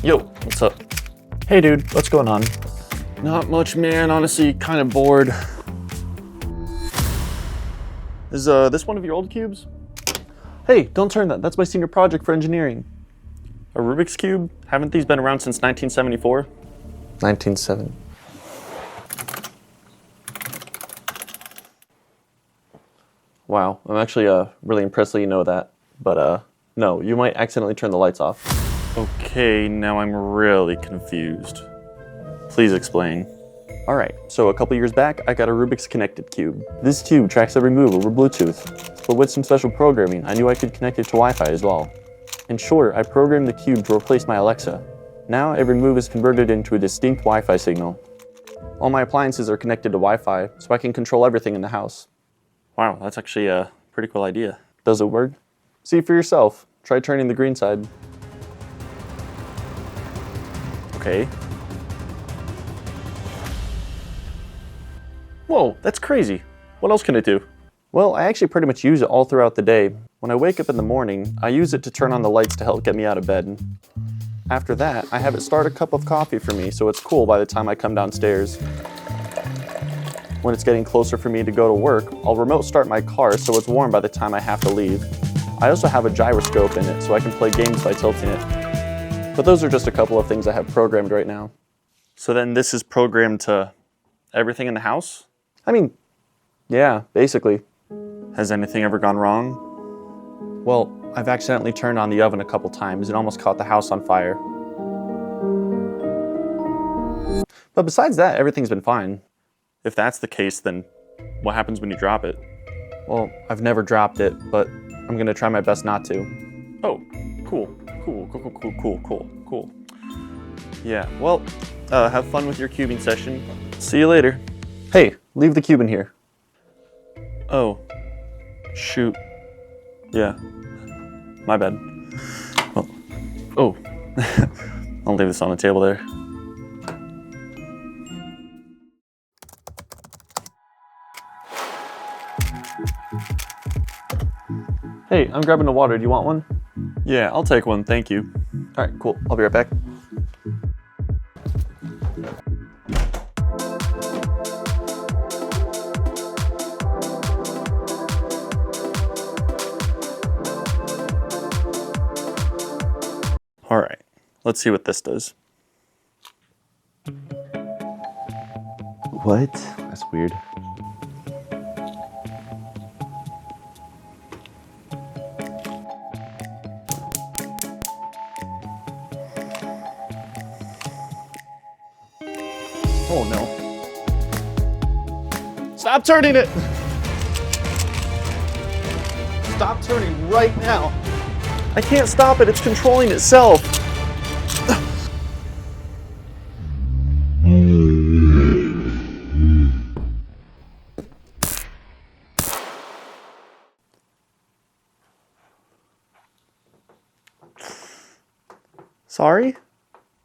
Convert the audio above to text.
Yo, what's up? Hey dude, what's going on? Not much, man. Honestly, kind of bored. Is this one of your old cubes? Hey, don't turn that. That's my senior project for engineering. A Rubik's Cube? Haven't these been around since 1974? 1970. Wow, I'm actually really impressed that you know that. But no, you might accidentally turn the lights off. Okay, now I'm really confused. Please explain. Alright, so a couple years back, I got a Rubik's connected cube. This cube tracks every move over Bluetooth, but with some special programming, I knew I could connect it to Wi-Fi as well. In short, I programmed the cube to replace my Alexa. Now every move is converted into a distinct Wi-Fi signal. All my appliances are connected to Wi-Fi, so I can control everything in the house. Wow, that's actually a pretty cool idea. Does it work? See for yourself. Try turning the green side. Okay. Whoa, that's crazy. What else can it do? Well, I actually pretty much use it all throughout the day. When I wake up in the morning, I use it to turn on the lights to help get me out of bed. After that, I have it start a cup of coffee for me so it's cool by the time I come downstairs. When it's getting closer for me to go to work, I'll remote start my car so it's warm by the time I have to leave. I also have a gyroscope in it so I can play games by tilting it. But those are just a couple of things I have programmed right now. So then this is programmed to everything in the house? I mean, yeah, basically. Has anything ever gone wrong? Well, I've accidentally turned on the oven a couple times and almost caught the house on fire. But besides that, everything's been fine. If that's the case, then what happens when you drop it? Well, I've never dropped it, but I'm gonna try my best not to. Oh, cool. Yeah, well, have fun with your cubing session. See you later. Hey, leave the cube in here. Oh, shoot. Yeah, my bad. Oh, I'll leave this on the table there. Hey, I'm grabbing the water. Do you want one? Yeah, I'll take one, thank you. All right, cool. I'll be right back. All right, let's see what this does. What? That's weird. Oh no. Stop turning it! Stop turning right now! I can't stop it, it's controlling itself! Sorry?